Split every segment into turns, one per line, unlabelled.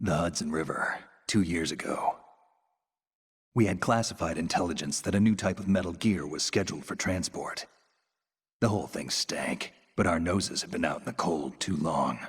The Hudson River, 2 years ago. We had classified intelligence that a new type of metal gear was scheduled for transport. The whole thing stank, but our noses had been out in the cold too long.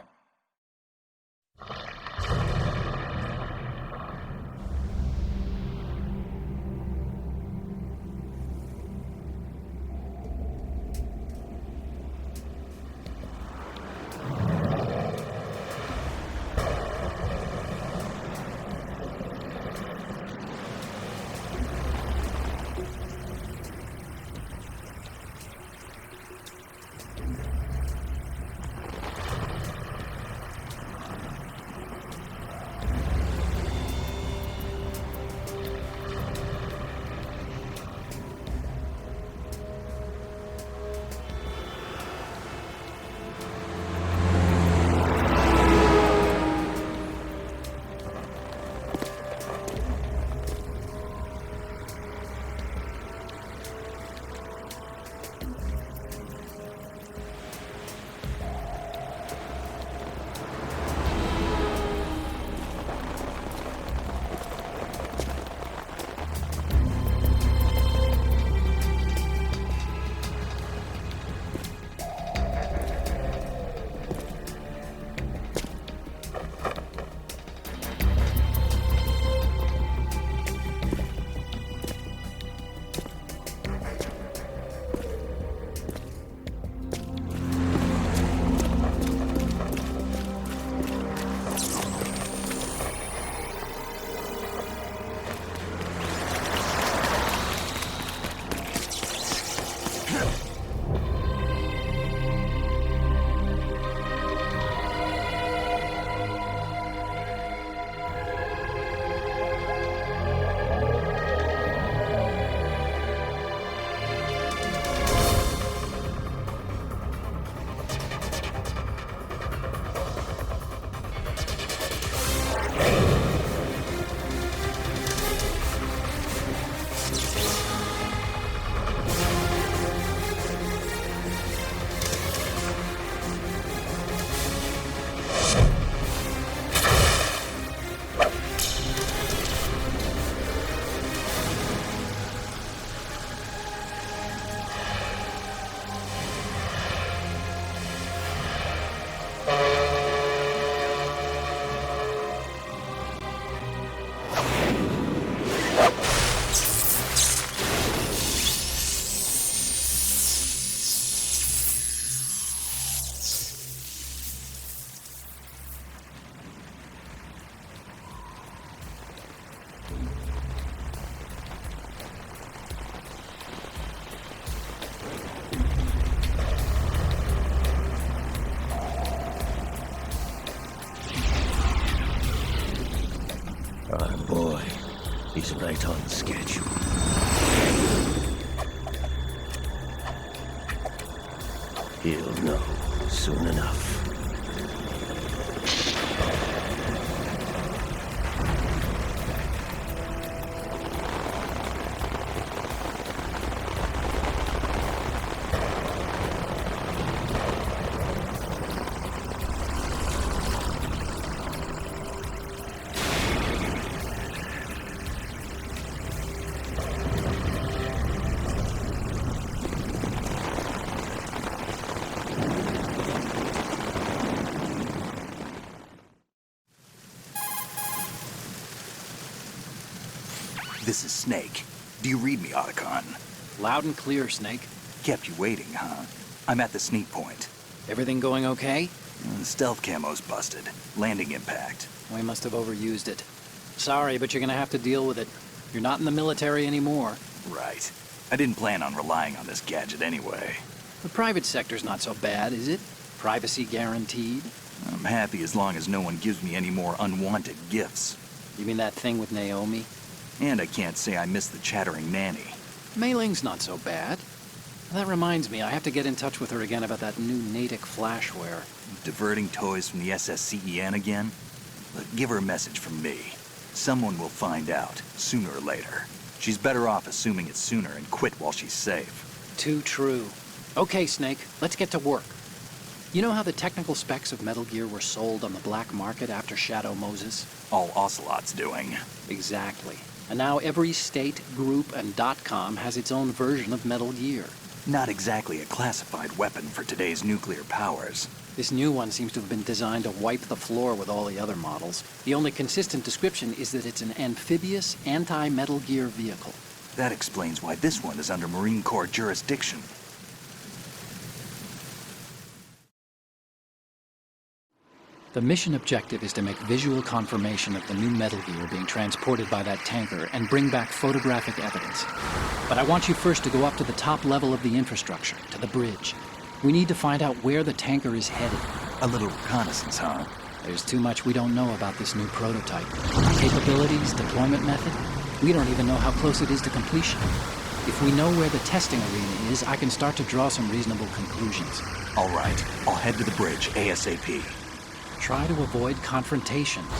He's right on schedule. He'll know soon enough.
This is Snake. Do you read me, OTACON?
Loud and clear, Snake.
Kept you waiting, huh? I'm at the sneak point.
Everything going okay?
Stealth camo's busted. Landing impact.
We must have overused it. Sorry, but you're gonna have to deal with it. You're not in the military anymore.
Right. I didn't plan on relying on this gadget anyway.
The private sector's not so bad, is it? Privacy guaranteed?
I'm happy as long as no one gives me any more unwanted gifts.
You mean that thing with Naomi?
And I can't say I miss the chattering nanny.
Mei Ling's not so bad. That reminds me, I have to get in touch with her again about that new Natick flashware.
Diverting toys from the SSCEN again? But give her a message from me. Someone will find out, sooner or later. She's better off assuming it sooner and quit while she's safe.
Too true. Okay, Snake, let's get to work. You know how the technical specs of Metal Gear were sold on the black market after Shadow Moses?
All Ocelot's doing.
Exactly. And now every state, group, and .com has its own version of Metal Gear.
Not exactly a classified weapon for today's nuclear powers.
This new one seems to have been designed to wipe the floor with all the other models. The only consistent description is that it's an amphibious, anti-Metal Gear vehicle.
That explains why this one is under Marine Corps jurisdiction.
The mission objective is to make visual confirmation of the new Metal Gear being transported by that tanker and bring back photographic evidence. But I want you first to go up to the top level of the infrastructure, to the bridge. We need to find out where the tanker is headed.
A little reconnaissance, huh?
There's too much we don't know about this new prototype. Capabilities, deployment method, we don't even know how close it is to completion. If we know where the testing arena is, I can start to draw some reasonable conclusions.
All right, I'll head to the bridge ASAP.
Try to avoid confrontations.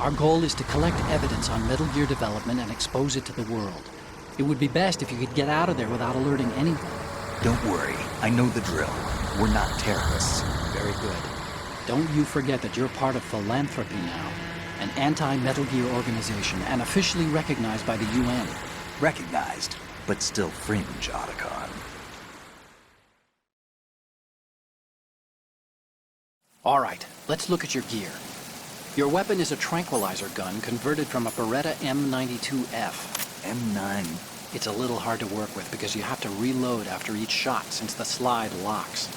Our goal is to collect evidence on Metal Gear development and expose it to the world. It would be best if you could get out of there without alerting anyone.
Don't worry, I know the drill. We're not terrorists.
Very good. Don't you forget that you're part of Philanthropy now, an anti-Metal Gear organization and officially recognized by the UN.
Recognized, but still fringe, OTACON.
All right, let's look at your gear. Your weapon is a tranquilizer gun converted from a Beretta M92F.
M9.
It's a little hard to work with because you have to reload after each shot since the slide locks.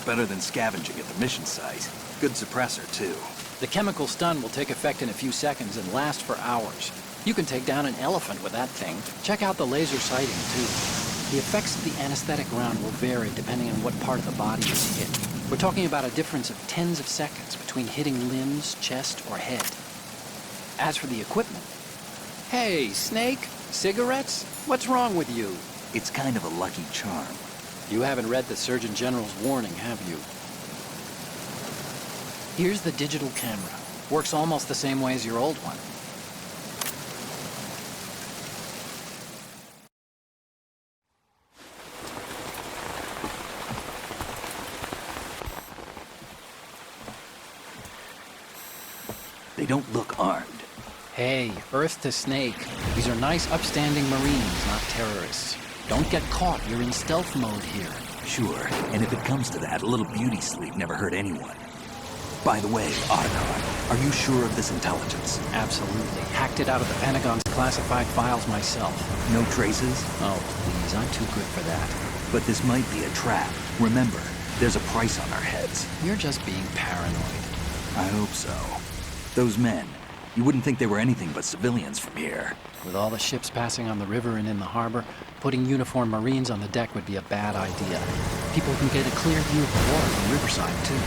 Better than scavenging at the mission site. Good suppressor, too.
The chemical stun will take effect in a few seconds and last for hours. You can take down an elephant with that thing. Check out the laser sighting, too. The effects of the anesthetic round will vary depending on what part of the body is hit. We're talking about a difference of tens of seconds between hitting limbs, chest, or head. As for the equipment... Hey, Snake, cigarettes? What's wrong with you?
It's kind of a lucky charm.
You haven't read the Surgeon General's warning, have you? Here's the digital camera. Works almost the same way as your old one.
They don't look armed.
Hey, Earth to Snake. These are nice, upstanding Marines, not terrorists. Don't get caught. You're in stealth mode here.
Sure, and if it comes to that, a little beauty sleep never hurt anyone. By the way, OTACON, are you sure of this intelligence?
Absolutely. Hacked it out of the Pentagon's classified files myself.
No traces?
Oh, please, I'm too good for that.
But this might be a trap. Remember, there's a price on our heads.
You're just being paranoid.
I hope so. Those men, you wouldn't think they were anything but civilians from here.
With all the ships passing on the river and in the harbor, putting uniformed Marines on the deck would be a bad idea. People can get a clear view of the water from Riverside, too.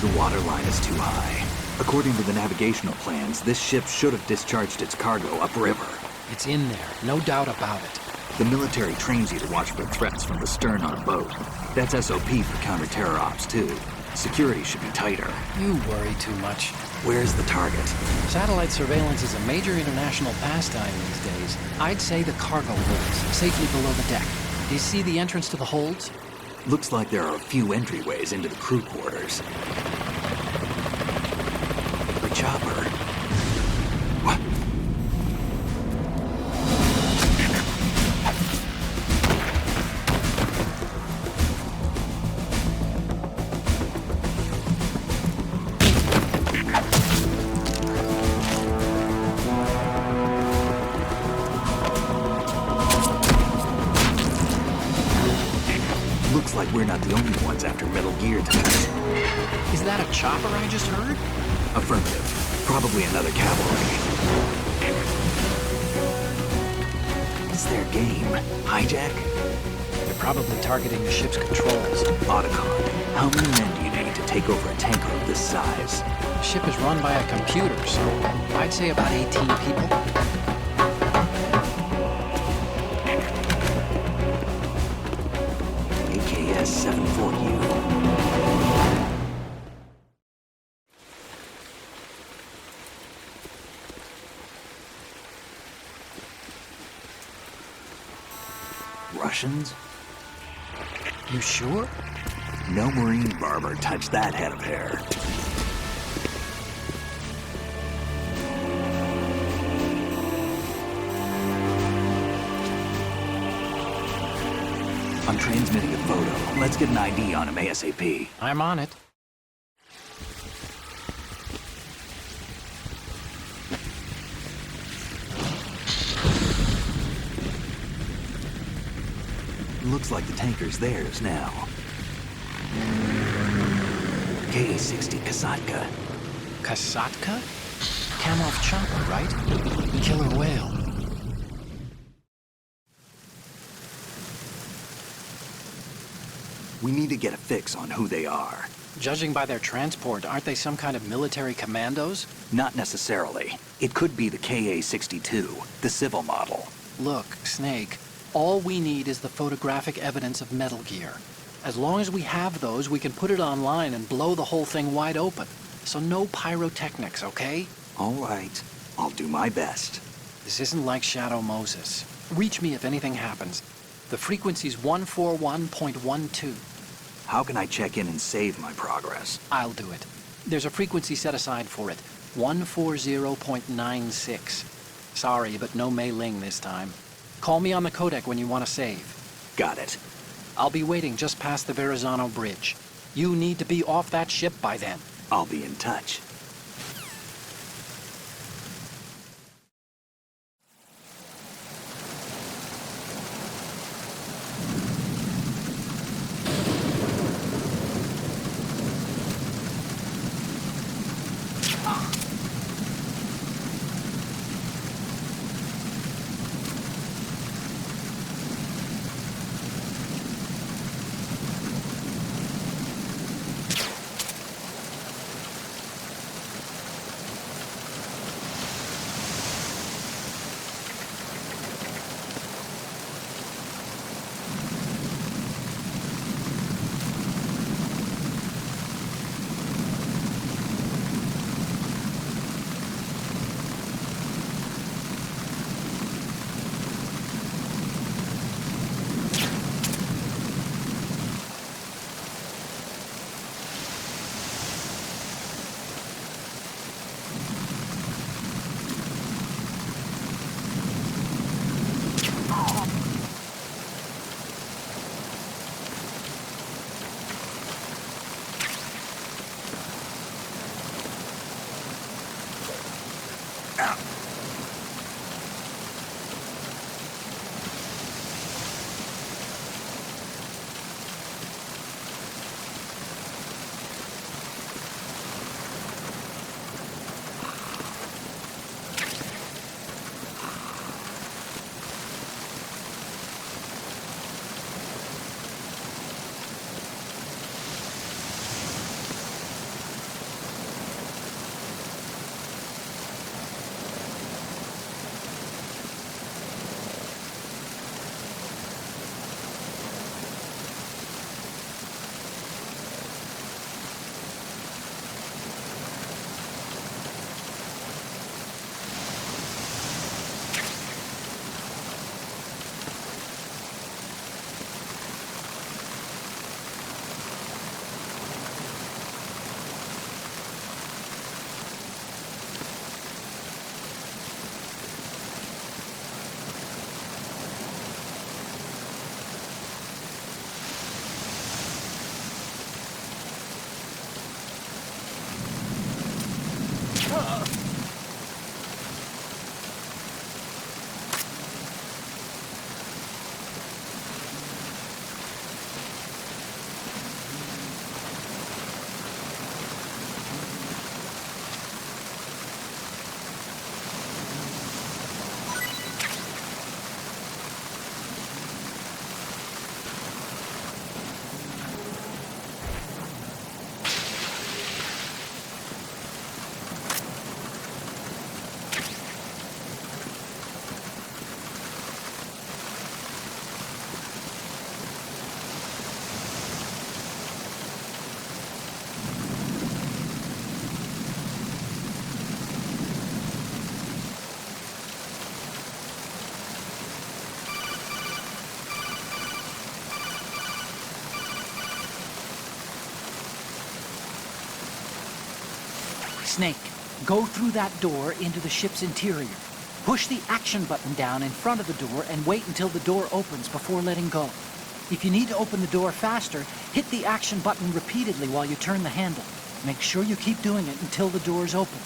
The water line is too high. According to the navigational plans, this ship should have discharged its cargo upriver.
It's in there, no doubt about it.
The military trains you to watch for threats from the stern on a boat. That's SOP for counter-terror ops, too. Security should be tighter.
You worry too much.
Where's the target?
Satellite surveillance is a major international pastime these days. I'd say the cargo holds, safely below the deck. Do you see the entrance to the holds?
Looks like there are a few entryways into the crew quarters. The chopper. What? Looks like we're not the only ones after Metal Gear tonight.
Is that a chopper I just heard?
Affirmative. Probably another cavalry. What's their game? Hijack?
They're probably targeting the ship's controls.
OTACON. How many men do you need to take over a tanker of this size?
The ship is run by a computer, so I'd say about 18 people.
AKS 74U. Russians?
You sure?
No Marine barber touched that head of hair. I'm transmitting a photo. Let's get an ID on him ASAP.
I'm on it.
Looks like the tanker's theirs now. KA-60 Kasatka.
Kasatka? Kamov chopper, right? Killer whale.
We need to get a fix on who they are.
Judging by their transport, aren't they some kind of military commandos?
Not necessarily. It could be the KA-62, the civil model.
Look, Snake, all we need is the photographic evidence of Metal Gear. As long as we have those, we can put it online and blow the whole thing wide open. So no pyrotechnics, okay?
All right. I'll do my best.
This isn't like Shadow Moses. Reach me if anything happens. The frequency's 141.12.
How can I check in and save my progress?
I'll do it. There's a frequency set aside for it. 140.96. Sorry, but no Mei Ling this time. Call me on the codec when you want to save.
Got it.
I'll be waiting just past the Verrazano Bridge. You need to be off that ship by then.
I'll be in touch.
Snake, go through that door into the ship's interior. Push the action button down in front of the door and wait until the door opens before letting go. If you need to open the door faster, hit the action button repeatedly while you turn the handle. Make sure you keep doing it until the door's open.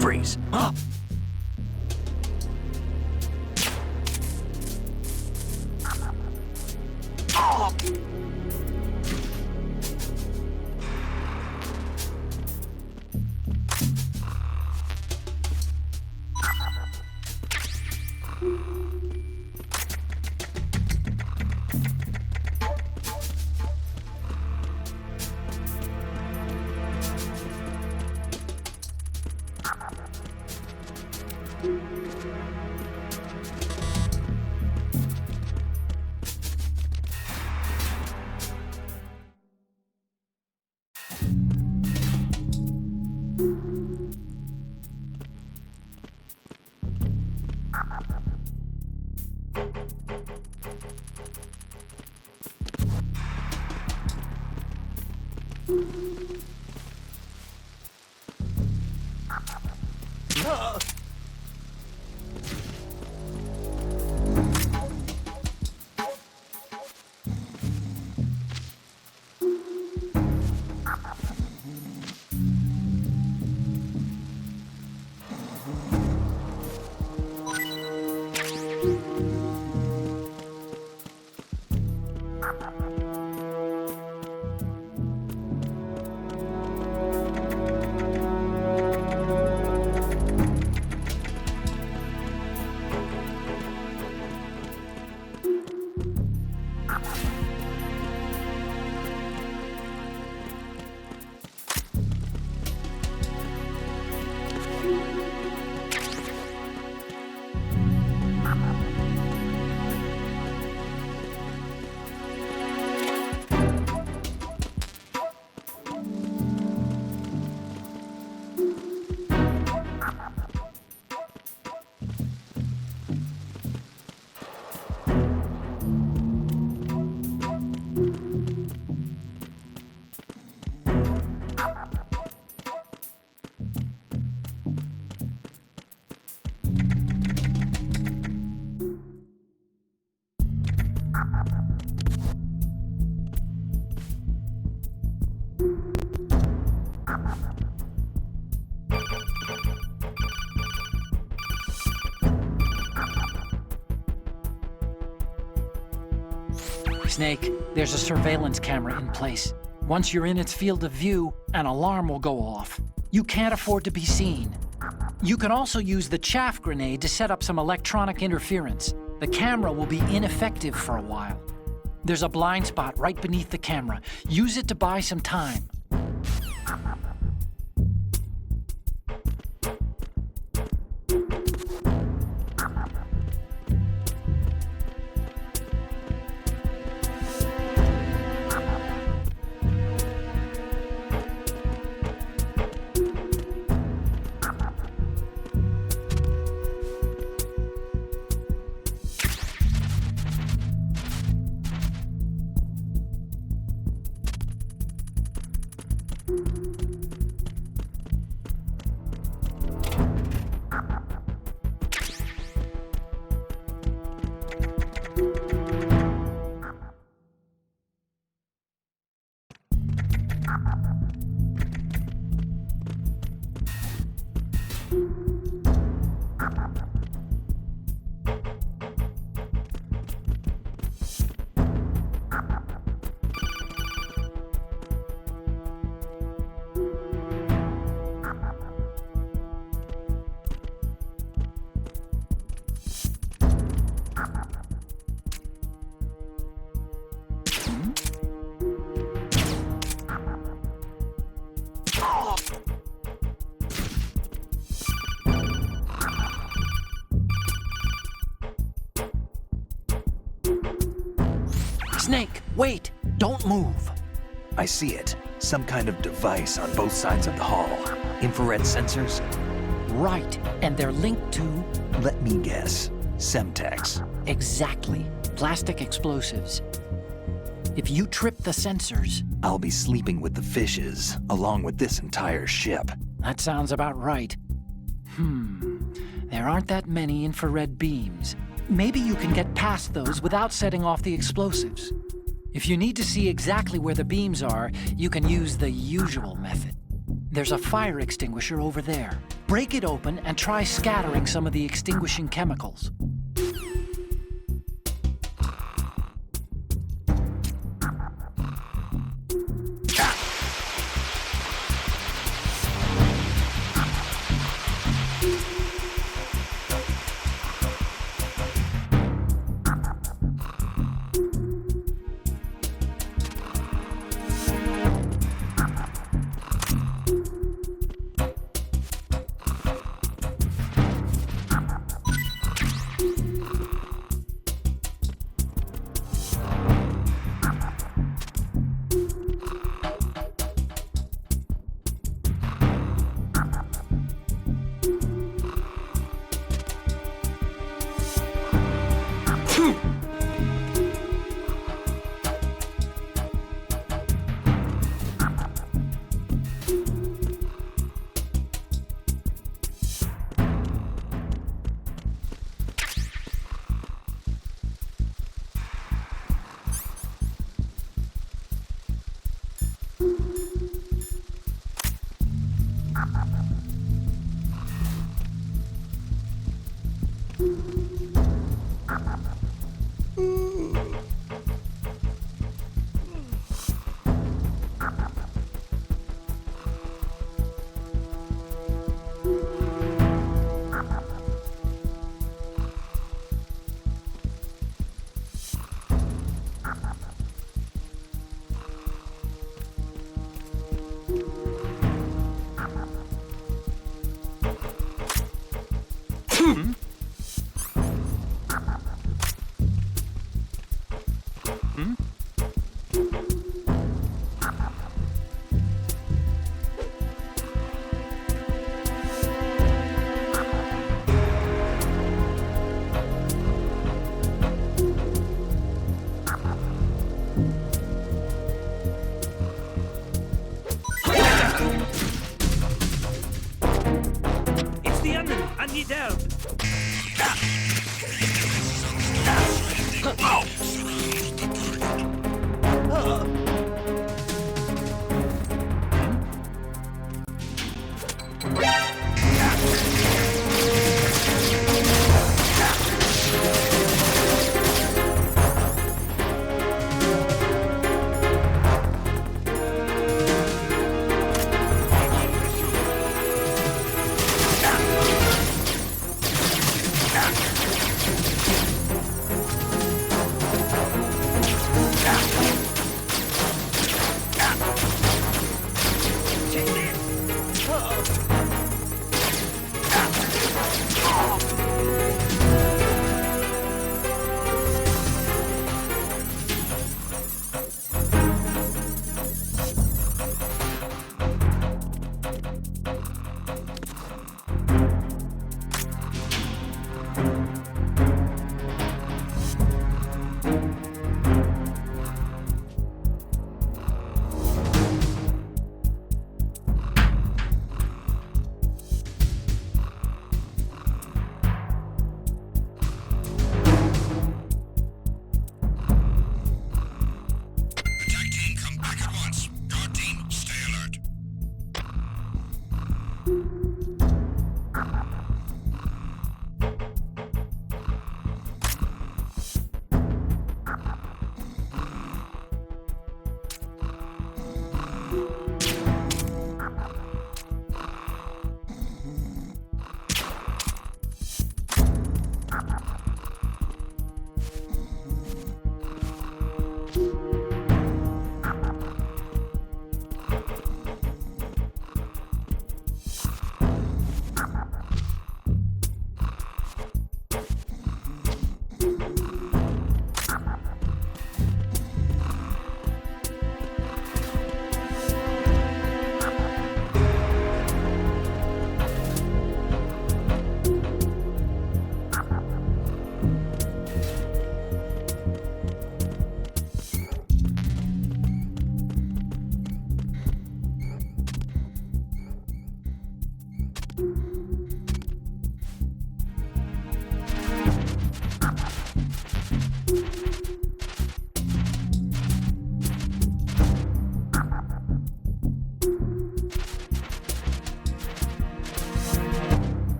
Freeze.
Snake, there's a surveillance camera in place. Once you're in its field of view, an alarm will go off. You can't afford to be seen. You can also use the chaff grenade to set up some electronic interference. The camera will be ineffective for a while. There's a blind spot right beneath the camera. Use it to buy some time. Snake, wait! Don't move!
I see it. Some kind of device on both sides of the hall. Infrared sensors?
Right, and they're linked to...
Let me guess. Semtex.
Exactly. Plastic explosives. If you trip the sensors...
I'll be sleeping with the fishes, along with this entire ship.
That sounds about right. There aren't that many infrared beams. Maybe you can get past those without setting off the explosives. If you need to see exactly where the beams are, you can use the usual method. There's a fire extinguisher over there. Break it open and try scattering some of the extinguishing chemicals.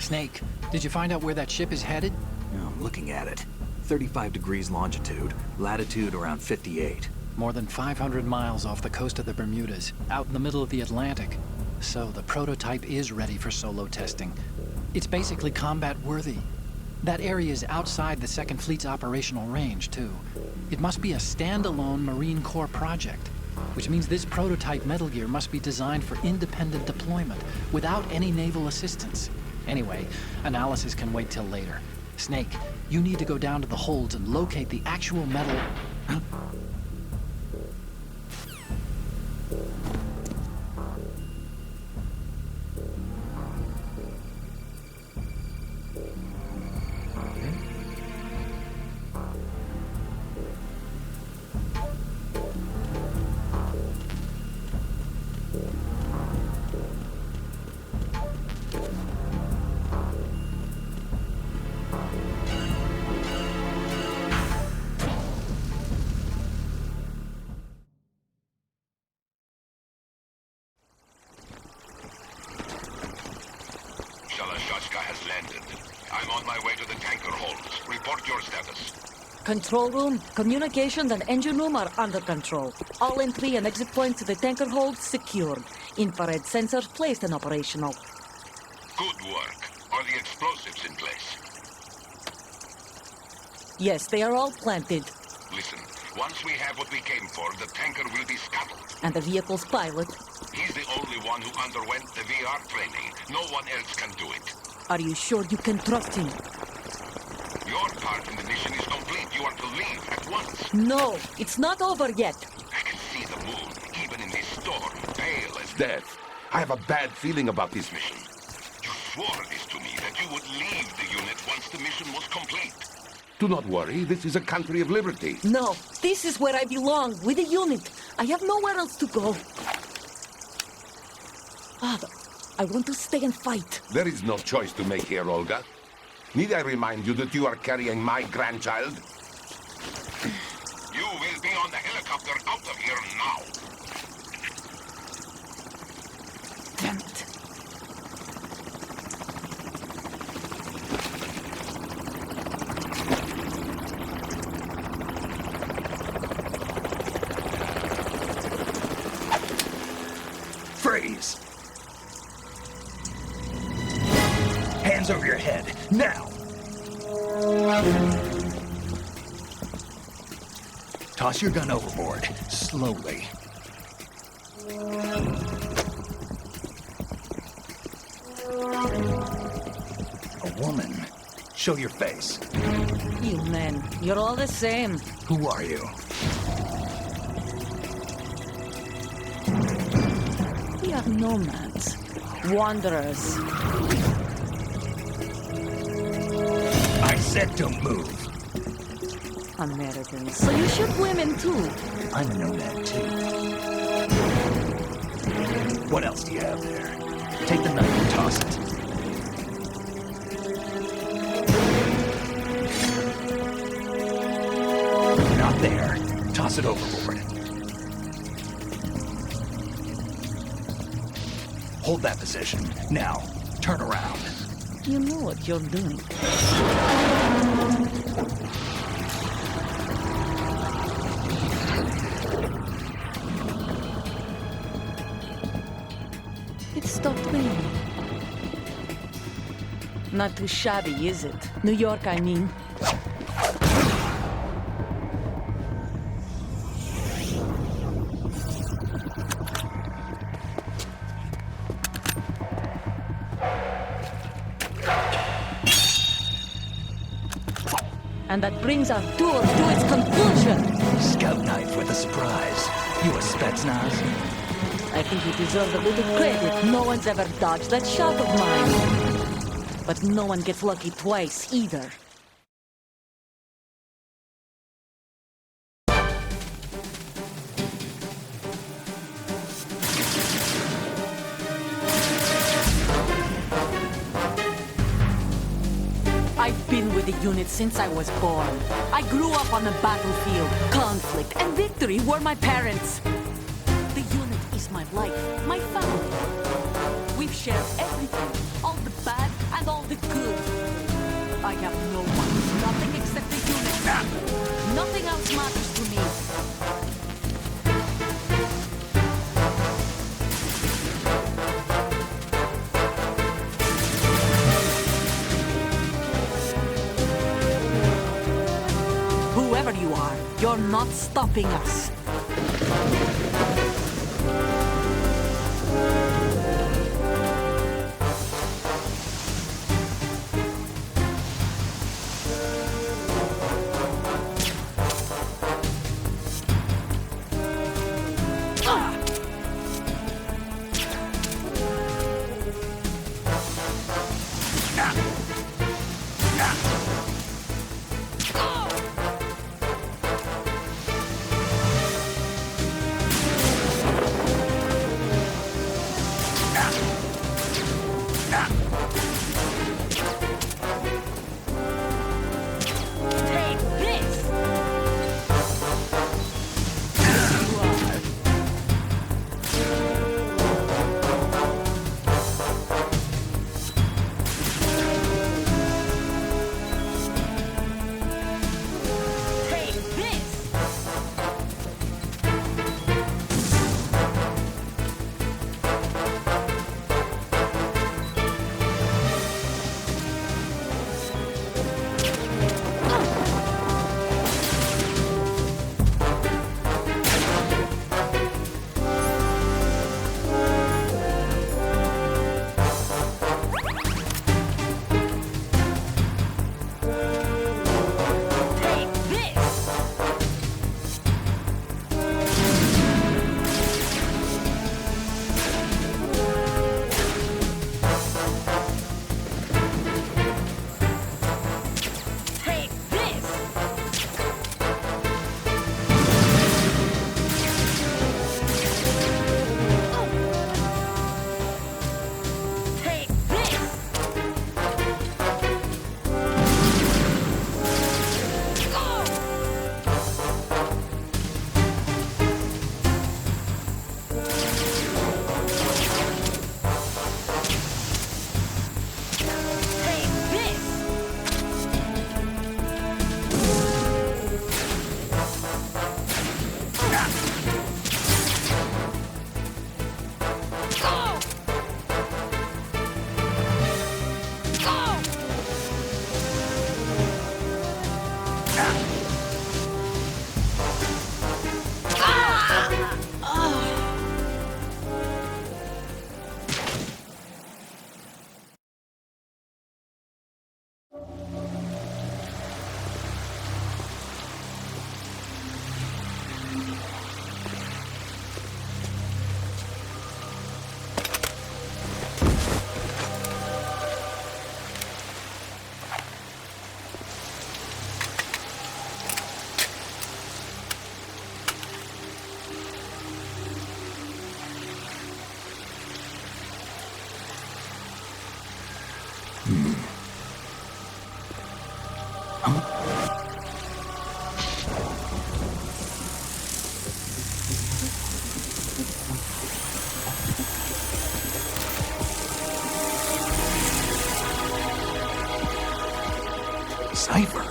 Snake, did you find out where that ship is headed?
Yeah, I'm looking at it. 35 degrees longitude, latitude around 58.
More than 500 miles off the coast of the Bermudas, out in the middle of the Atlantic. So the prototype is ready for solo testing. It's basically combat-worthy. That area is outside the Second Fleet's operational range, too. It must be a standalone Marine Corps project, which means this prototype Metal Gear must be designed for independent deployment, without any naval assistance. Anyway, analysis can wait till later. Snake, you need to go down to the holds and locate the actual metal...
has landed. I'm on my way to the tanker holds. Report your status.
Control room, communications and engine room are under control. All entry and exit points to the tanker hold secured. Infrared sensors placed and operational.
Good work. Are the explosives in place?
Yes, they are all planted.
Listen, once we have what we came for, the tanker will be scuttled.
And the vehicle's pilot?
He's the only one who underwent the VR training. No one else can do it.
Are you sure you can trust him?
Your part in the mission is complete. You are to leave at once.
No, it's not over yet.
I can see the moon, even in this storm, pale as death. I have a bad feeling about this mission. You swore this to me, that you would leave the unit once the mission was complete. Do not worry, this is a country of liberty.
No, this is where I belong, with the unit. I have nowhere else to go. Father, I want to stay and fight.
There is no choice to make here, Olga. Need I remind you that you are carrying my grandchild? You will be on the helicopter out of here now.
Damn it.
Freeze! Hands over your head, now! Toss your gun overboard, slowly. A woman. Show your face.
You men, you're all the same.
Who are you?
We are nomads. Wanderers.
I said don't move.
Americans. So you shoot women too.
I'm a nomad too. What else do you have there? Take the knife and toss it. Not there. Toss it overboard. Hold that position. Now, turn around.
You know what you're doing. It stopped raining. Not too shabby, is it? New York, I mean. And that brings our tour to its conclusion.
Scout knife with a surprise. You a Spetsnaz?
I think you deserve a little credit. No one's ever dodged that shot of mine. But no one gets lucky twice, either. I've been with the unit since I was born. I grew up on the battlefield. Conflict and victory were my parents. The unit is my life, my family. We've shared everything, all the bad and all the not stopping us.
Cipher.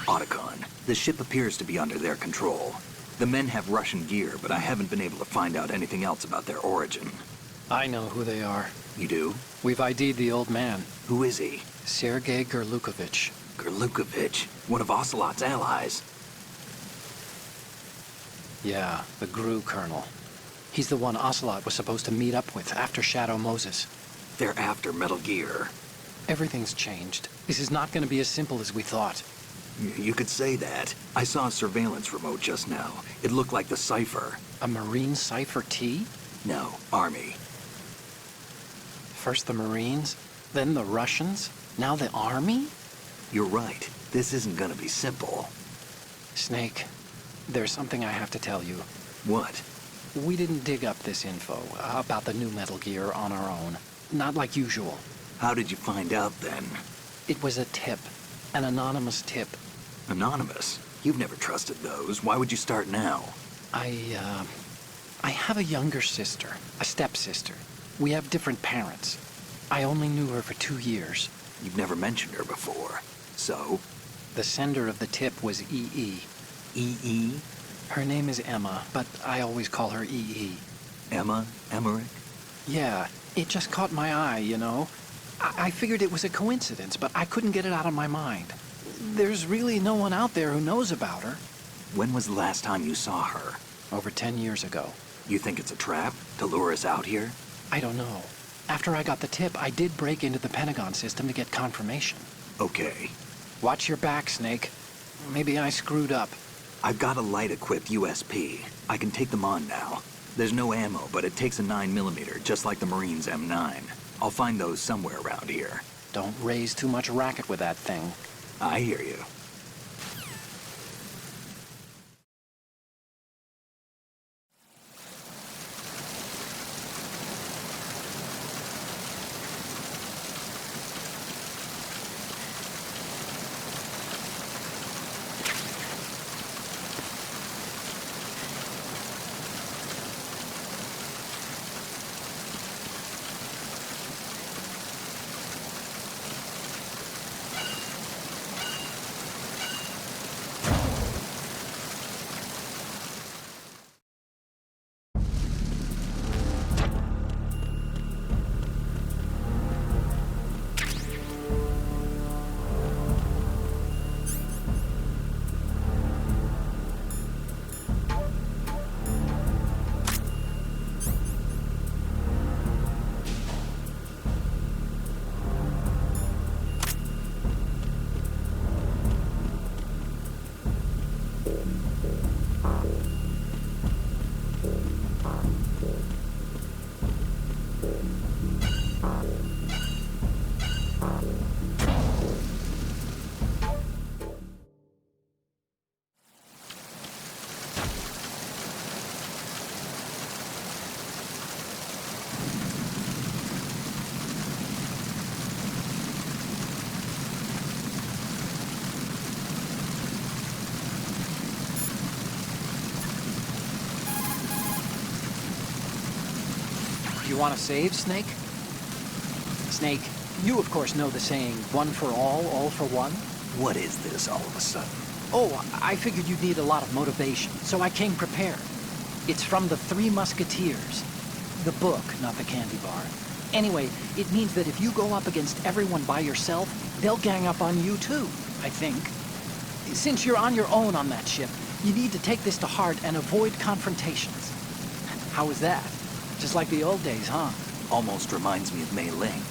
OTACON. The ship appears to be under their control. The men have Russian gear, but I haven't been able to find out anything else about their origin.
I know who they are.
You do?
We've ID'd the old man,
Who is he?
Sergei Gerlukovich.
Gerlukovich, one of Ocelot's allies.
Yeah, the GRU colonel. He's the one Ocelot was supposed to meet up with after Shadow Moses.
They're after Metal Gear.
Everything's changed. This is not going to be as simple as we thought.
You could say that. I saw a surveillance remote just now. It looked like the Cipher.
A Marine Cipher T?
No, Army.
First the Marines, then the Russians, now the Army?
You're right. This isn't gonna be simple.
Snake, there's something I have to tell you.
What?
We didn't dig up this info about the new Metal Gear on our own. Not like usual.
How did you find out then?
It was a tip. An anonymous tip.
Anonymous? You've never trusted those. Why would you start now?
I have a younger sister, a stepsister. We have different parents. I only knew her for 2 years.
You've never mentioned her before. So?
The sender of the tip was EE.
EE?
Her name is Emma, but I always call her EE.
Emma? Emmerich?
Yeah, it just caught my eye, you know. I figured it was a coincidence, but I couldn't get it out of my mind. There's really no one out there who knows about her.
When was the last time you saw her?
Over 10 years ago.
You think it's a trap to lure us out here?
I don't know. After I got the tip, I did break into the Pentagon system to get confirmation.
Okay.
Watch your back, Snake. Maybe I screwed up.
I've got a light-equipped USP. I can take them on now. There's no ammo, but it takes a 9mm, just like the Marines' M9. I'll find those somewhere around here.
Don't raise too much racket with that thing.
I hear you.
You want to save, Snake? Snake, you of course know the saying, one for all for one?
What is this all of a sudden?
Oh, I figured you'd need a lot of motivation, so I came prepared. It's from the Three Musketeers. The book, not the candy bar. Anyway, it means that if you go up against everyone by yourself, they'll gang up on you too, I think. Since you're on your own on that ship, you need to take this to heart and avoid confrontations. How was that? Just like the old days, huh?
Almost reminds me of Mei Ling.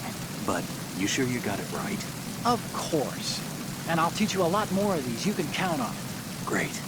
But you sure you got it right?
Of course. And I'll teach you a lot more of these you can count on.
Great.